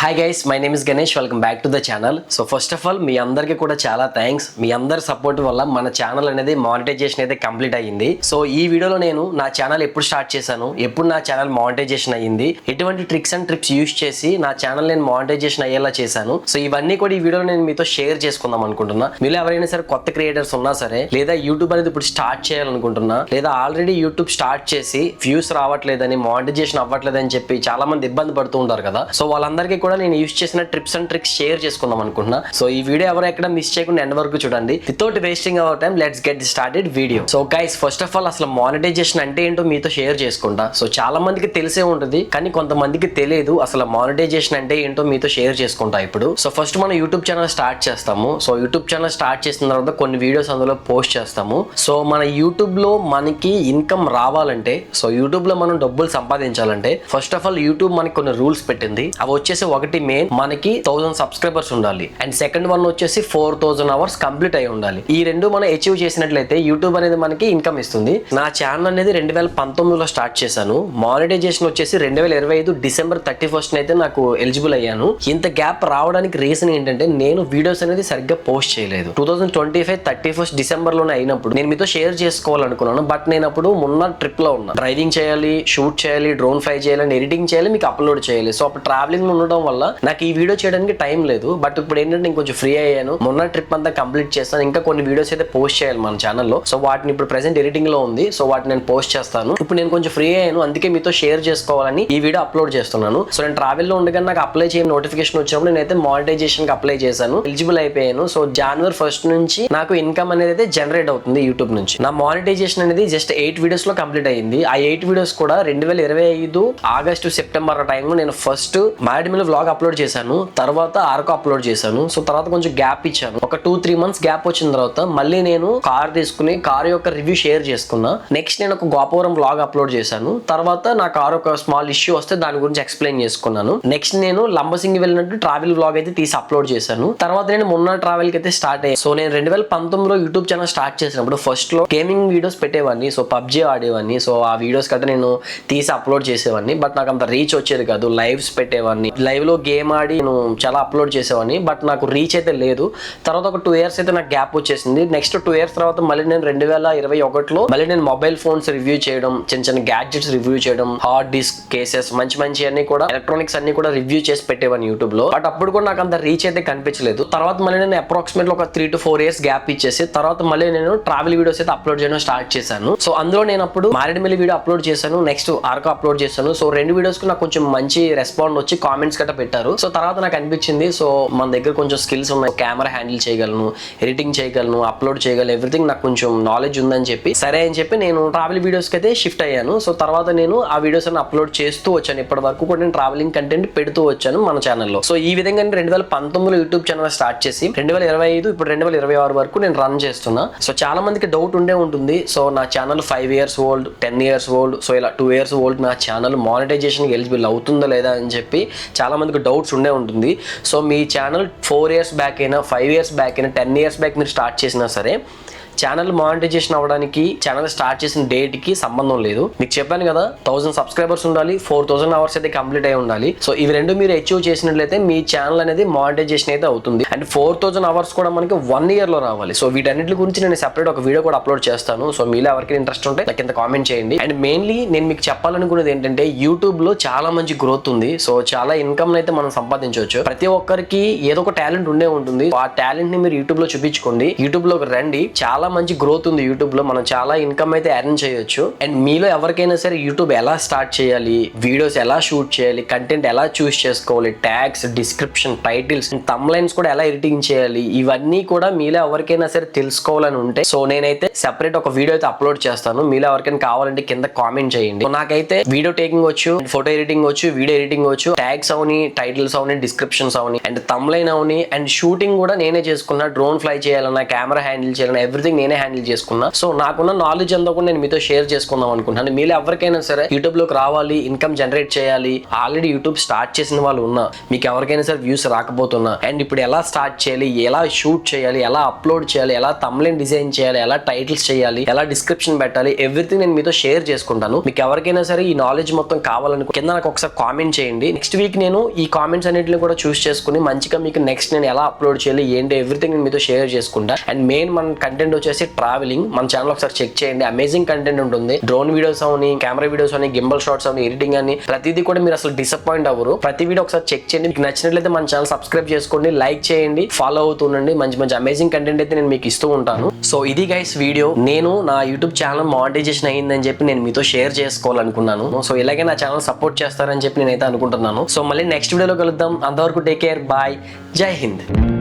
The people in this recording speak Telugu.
Hi guys, my name is Ganesh. Welcome back to the channel. So first of all మీ అందరికీ కూడా చాలా థ్యాంక్స్. మీ అందరి సపోర్ట్ వల్ల మన ఛానల్ అనేది మానిటైజేషన్ అయితే కంప్లీట్ అయ్యింది. సో ఈ వీడియోలో నేను నా ఛానల్ ఎప్పుడు స్టార్ట్ చేశాను, ఎప్పుడు నా ఛానల్ మానిటైజేషన్ అయ్యింది, ఎటువంటి ట్రిక్స్ అండ్ ట్రిప్స్ యూస్ చేసి నా ఛానల్ నేను మానిటైజేషన్ అయ్యేలా చేశాను. సో ఇవన్నీ కూడా ఈ వీడియోలో నేను మీతో షేర్ చేసుకుందాం అనుకుంటున్నా. మీలో ఎవరైనా సరే కొత్త క్రియేటర్స్ ఉన్నా సరే, లేదా యూట్యూబ్ అనేది ఇప్పుడు స్టార్ట్ చేయాలనుకుంటున్నా, లేదా ఆల్రెడీ యూట్యూబ్ స్టార్ట్ చేసి వ్యూస్ రావట్లేదని, మానిటైజేషన్ అవ్వట్లేదని చెప్పి చాలా మంది ఇబ్బంది పడుతూ ఉంటారు కదా. సో వాళ్ళందరికీ కూడా నేను యూస్ చేసిన ట్రిప్స్ అండ్ ట్రిక్స్ షేర్ చేసుకుందాం అనుకుంటున్నా. సో ఈ వీడియో ఎవరు ఎక్కడ మిస్ చేయకుండా ఎండ్ వరకు చూడండి. Without wasting hour time, let's get started video. So guys, first of all అసలు మానిటైజేషన్ అంటే ఏంటో మీతో షేర్ చేసుకుంటా. సో చాలా మందికి తెలిసే ఉంటుంది, కానీ కొంతమందికి తెలియదు. అసలు మానిటైజేషన్ అంటే ఏంటో మీతో షేర్ చేసుకుంటా ఇప్పుడు. సో ఫస్ట్ మనం యూట్యూబ్ ఛానల్ స్టార్ట్ చేస్తాము. సో యూట్యూబ్ ఛానల్ స్టార్ట్ చేసిన తర్వాత కొన్ని వీడియోస్ అందులో పోస్ట్ చేస్తాము. సో మన యూట్యూబ్ లో మనకి ఇన్కమ్ రావాలంటే, సో యూట్యూబ్ లో మనం డబ్బులు సంపాదించాలంటే ఫస్ట్ ఆఫ్ ఆల్ యూట్యూబ్ మనకి కొన్ని రూల్స్ పెట్టింది. అవి వచ్చేసి ఒకటి మెయిన్, మనకి 1000 సబ్స్క్రైబర్స్ ఉండాలి. అండ్ సెకండ్ వన్ వచ్చేసి 4000 అవర్స్ కంప్లీట్ అయి ఉండాలి. ఈ రెండు మనం అచీవ్ చేసినట్లయితే యూట్యూబ్ అనేది మనకి ఇన్కమ్ ఇస్తుంది. నా ఛానల్ అనేది 2019లో స్టార్ట్ చేశాను. మానిటైజేషన్ వచ్చేసి 2025 డిసెంబర్ 31 అయితే నాకు ఎలిజిబుల్ అయ్యాను. ఇంత గ్యాప్ రావడానికి రీజన్ ఏంటంటే నేను వీడియోస్ అనేది సరిగ్గా పోస్ట్ చేయలేదు. 2025 31 డిసెంబర్ లోనే అయినప్పుడు నేను మీతో షేర్ చేసుకోవాలనుకున్నాను. బట్ నేను అప్పుడు మొన్న ట్రిప్ లో ఉన్నా. డ్రైవింగ్ చేయాలి, షూట్ చేయాలి, డ్రోన్ ఫ్లై చేయాలి, ఎడిటింగ్ చేయాలి, మీకు అప్లోడ్ చేయాలి. సో అప్పుడు ట్రావెలింగ్ ఉండడం వల్ల నాకు ఈ వీడియో చేయడానికి టైం లేదు. బట్ ఇప్పుడు ఏంటంటే నేను కొంచెం ఫ్రీ అయ్యాను. మొన్న ట్రిప్ అంతా కంప్లీట్ చేస్తాను. ఇంకా కొన్ని వీడియోస్ అయితే పోస్ట్ చేయాలి మన ఛానల్లో. సో వాటిని ఇప్పుడు ప్రెసెంట్ ఎడిటింగ్ లో ఉంది. సో వాటిని నేను పోస్ట్ చేస్తాను. ఇప్పుడు నేను కొంచెం ఫ్రీ అయ్యాను, అందుకే మీతో షేర్ చేసుకోవాలని ఈ వీడియో అప్లోడ్ చేస్తున్నాను. సో నేను ట్రావెల్ లో ఉండగా నాకు అప్లై చేయని నోటిఫికేషన్ వచ్చినప్పుడు నేనైతే మానిటైజేషన్ కి అప్లై చేశాను. ఎలిజిబుల్ అయిపోయాను. సో జనవరి 1 నుంచి నాకు ఇన్కమ్ అనేది అయితే జనరేట్ అవుతుంది యూట్యూబ్ నుంచి. నా మానిటైజేషన్ అనేది జస్ట్ 8 వీడియోస్ లో కంప్లీట్ అయ్యింది. ఆ 8 వీడియోస్ కూడా 2025 ఆగస్టు సెప్టెంబర్ టైంలో నేను ఫస్ట్ మారేడుమిల్లి వ్లాగ్ అప్లోడ్ చేశాను. తర్వాత ఆర్కో అప్లోడ్ చేశాను. సో తర్వాత కొంచెం గ్యాప్ ఇచ్చాను. ఒక 2-3 మంత్స్ గ్యాప్ వచ్చిన తర్వాత మళ్ళీ నేను కార్ తీసుకుని కార్ యొక్క రివ్యూ షేర్ చేసుకున్నా. నెక్స్ట్ నేను ఒక గోపవరం వ్లాగ్ అప్లోడ్ చేశాను. తర్వాత నా కార్ ఒక స్మాల్ ఇష్యూ వస్తే దాని గురించి ఎక్స్ప్లెయిన్ చేసుకున్నాను. నెక్స్ట్ నేను లంబసింగి వెళ్ళినట్టు ట్రావెల్ వ్లాగ్ అయితే తీసి అప్లోడ్ చేశాను. తర్వాత నేను మొన్న ట్రావెల్ కి అయితే స్టార్ట్ అయ్యాను. సో నేను 2019లో యూట్యూబ్ ఛానల్ స్టార్ట్ చేసినప్పుడు ఫస్ట్ లో గేమింగ్ వీడియోస్ పెట్టేవాడిని. సో పబ్జీ ఆడేవాడిని. సో ఆ వీడియోస్ కట్ట నేను తీసి అప్లోడ్ చేసేవాడిని. బట్ నాకు అంత రీచ్ వచ్చేది కాదు. లైవ్స్ పెట్టేవాడిని. లైవ్ లో గేమ్ ఆడి నేను చాలా అప్లోడ్ చేసేవాడిని. బట్ నాకు రీచ్ అయితే లేదు. తర్వాత ఒక 2 years అయితే నాకు గ్యాప్ వచ్చేసింది. నెక్స్ట్ 2 years తర్వాత మళ్ళీ నేను 2021లో మళ్ళీ నేను మొబైల్ ఫోన్స్ రివ్యూ చేయడం, చిన్న చిన్న గ్యాడ్జెట్స్ రివ్యూ చేయడం, హార్డ్ డిస్క్ కేసెస్, మంచి అన్ని కూడా ఎలక్ట్రానిక్స్ అన్ని కూడా రివ్యూ చేసి పెట్టేవాడిని యూట్యూబ్ లో. బట్ అప్పుడు కూడా నాకు అంత రీచ్ అయితే కనిపించలేదు. తర్వాత మళ్ళీ నేను అప్రాక్సిమేట్లీ ఒక 3 to 4 years గ్యాప్ ఇచ్చేసి తర్వాత మళ్ళీ నేను ట్రావెల్ వీడియోస్ అయితే అప్లోడ్ చేయడం స్టార్ట్ చేశాను. సో అందులో నేను అప్పుడు మారేడుమిల్లి వీడియో అప్లోడ్ చేశాను. నెక్స్ట్ ఆర్కో అప్లోడ్ చేశాను. సో 2 వీడియోస్ కు నాకు కొంచెం మంచి రెస్పాండ్ వచ్చి కామెంట్స్ గట్రా పెట్టారు. సో తర్వాత నాకు అనిపించింది, సో మన దగ్గర కొంచెం స్కిల్స్ ఉన్నాయి, కెమెరా హ్యాండిల్ చేయగలను, ఎడిటింగ్ చేయగలను, అప్లోడ్ చేయగలను, ఎవ్రీథింగ్ నాకు కొంచెం నాలెడ్జ్ ఉందని చెప్పి సరే అని చెప్పి నేను ట్రావెల్ వీడియోస్ కి అయితే షిఫ్ట్ అయ్యాను. సో తర్వాత నేను ఆ వీడియోస్ అన్ని అప్లోడ్ చేస్తూ వచ్చాను. ఇప్పటి వరకు కూడా నేను ట్రావెలింగ్ కంటెంట్ పెడుతూ వచ్చాను మన ఛానల్లో. సో ఈ విధంగా 2019లో యూట్యూబ్ ఛానల్ స్టార్ట్ చేసి 2025 ఇప్పుడు 2026 వరకు నేను రన్ చేస్తున్నా. సో చాలా మందికి డౌట్ ఉండే ఉంటుంది, సో నా channel 5 years old, 10 years old, so ఇలా 2 years ఓల్డ్ నా ఛానల్ మానిటైజేషన్ ఎలిజిబుల్ అవుతుందా లేదా అని చెప్పి చాలా మందికి డౌట్స్ ఉండే ఉంటుంది. సో మీ ఛానల్ 4 years బ్యాక్ అయినా, 5 years బ్యాక్ అయినా, 10 years బ్యాక్ మీరు స్టార్ట్ చేసినా సరే ఛానల్ మానిటైజేషన్ అవ్వడానికి ఛానల్ స్టార్ట్ చేసిన డేట్ కి సంబంధం లేదు. మీకు చెప్పాను కదా, 1000 సబ్స్క్రైబర్స్ ఉండాలి, 4000 అవర్స్ అయితే కంప్లీట్ అయి ఉండాలి. సో ఇవి రెండు మీరు అచీవ్ చేసినట్లయితే మీ ఛానల్ అనేది మానిటైజేషన్ అయితే అవుతుంది. అండ్ 4000 అవర్స్ కూడా మనకి 1 year లో రావాలి. సో వీటన్నిటి గురించి నేను సెపరేట్ ఒక వీడియో కూడా అప్లోడ్ చేస్తాను. సో మీలో ఎవరికి ఇంట్రెస్ట్ ఉంటే నాకు కింద కామెంట్ చేయండి. అండ్ మెయిన్లీ నేను మీకు చెప్పాలనుకునేది ఏంటంటే, యూట్యూబ్ లో చాలా మంచి గ్రోత్ ఉంది. సో చాలా ఇన్కమ్ అయితే మనం సంపాదించవచ్చు. ప్రతి ఒక్కరికి ఏదో ఒక టాలెంట్ ఉండే ఉంటుంది. ఆ టాలెంట్ ని మీరు యూట్యూబ్ లో చూపించుకోండి. యూట్యూబ్ లోకి రండి. చాలా మంచి గ్రోత్ ఉంది యూట్యూబ్ లో. మనం చాలా ఇన్కమ్ అయితే ఎర్న్ చేయొచ్చు. అండ్ మీలో ఎవరికైనా సరే యూట్యూబ్ ఎలా స్టార్ట్ చేయాలి, వీడియోస్ ఎలా షూట్ చేయాలి, కంటెంట్ ఎలా చూస్ చేసుకోవాలి, ట్యాగ్స్, డిస్క్రిప్షన్, టైటిల్స్, తమ్లైన్స్ కూడా ఎలా ఎడిటింగ్ చేయాలి, ఇవన్నీ కూడా మీలో ఎవరికైనా సరే తెలుసుకోవాలని ఉంటే సో నేనైతే సెపరేట్ ఒక వీడియో అయితే అప్లోడ్ చేస్తాను. మీలో ఎవరికైనా కావాలంటే కింద కామెంట్ చేయండి. నాకైతే వీడియో టేకింగ్ వచ్చు, ఫోటో ఎడిటింగ్ వచ్చు, వీడియో ఎడిటింగ్ వచ్చు, ట్యాగ్స్ అవని, టైటిల్స్ అవని, డిస్క్రిప్షన్స్ అవని, అండ్ తమ్లైన్ అవని, అండ్ షూటింగ్ కూడా నేనే చేసుకున్నా. డ్రోన్ ఫ్లై చేయాలన్నా, కెమెరా హ్యాండిల్ చేయాలన్నా, ఎవ్రీథింగ్ ఎవ్రీథింగ్ నేనే హ్యాండిల్ చేసుకున్నా. సో నాకున్న నాలెడ్జ్ అంతా కూడా నేను మీతో షేర్ చేసుకుందాం అనుకుంటున్నాను. మీరు ఎవరికైనా సరే యూట్యూబ్ లోకి రావాలి, ఇన్కమ్ జనరేట్ చేయాలి, ఆల్రెడీ యూట్యూబ్ స్టార్ట్ చేసిన వాళ్ళు ఉన్నా, మీకు ఎవరికైనా సరే వ్యూస్ రాకపోతున్నా, అండ్ ఇప్పుడు ఎలా స్టార్ట్ చేయాలి, ఎలా షూట్ చేయాలి, ఎలా అప్లోడ్ చేయాలి, ఎలా థంబ్నెయిల్ డిజైన్ చేయాలి, ఎలా టైటిల్స్ చేయాలి, ఎలా డిస్క్రిప్షన్ పెట్టాలి, ఎవ్రీథింగ్ నేను మీతో షేర్ చేసుకుంటాను. మీకు ఎవరికైనా సరే ఈ నాలెడ్జ్ మొత్తం కావాలనుకో కింద నాకు ఒకసారి కామెంట్ చేయండి. నెక్స్ట్ వీక్ నేను ఈ కామెంట్స్ అన్నింటిని కూడా చూస్ చేసుకుని మంచిగా మీకు నెక్స్ట్ నేను ఎలా అప్లోడ్ చేయాలి ఏంటి ఎవ్రీథింగ్ నేను మీతో షేర్ చేసుకుంటా. అండ్ మెయిన్ మన కంటెంట్ వచ్చేసి ట్రావెలింగ్. మన ఛానల్ ఒకసారి చెక్ చేయండి, అమేజింగ్ కంటెంట్ ఉంటుంది. డ్రోన్ వీడియోస్ అని, కెమెరా వీడియోస్ అని, గింబల్ షాట్స్ అని, ఎడిటింగ్ అని, ప్రతిదీ కూడా మీరు అసలు డిసప్పాయింట్ అవ్వరు. ప్రతి వీడియో ఒకసారి చెక్ చేయండి. మీకు నచ్చినట్లయితే మన ఛానల్ సబ్స్క్రైబ్ చేసుకోండి, లైక్ చేయండి, ఫాలో అవుతుండండి. మంచి మంచి అమేజింగ్ కంటెంట్ అయితే నేను మీకు ఇస్తూ ఉంటాను. సో ఇది గైస్ వీడియో. నేను నా యూట్యూబ్ ఛానల్ మానిటైజేషన్ అయ్యిందని చెప్పి నేను మీతో షేర్ చేసుకోవాలనుకున్నాను. సో ఇలాగే నా ఛానల్ సపోర్ట్ చేస్తారని చెప్పి నేనైతే అనుకుంటున్నాను. సో మళ్ళీ నెక్స్ట్ వీడియోలో కలుద్దాం. అంతవరకు టేక్ కేర్, బాయ్, జై హింద్.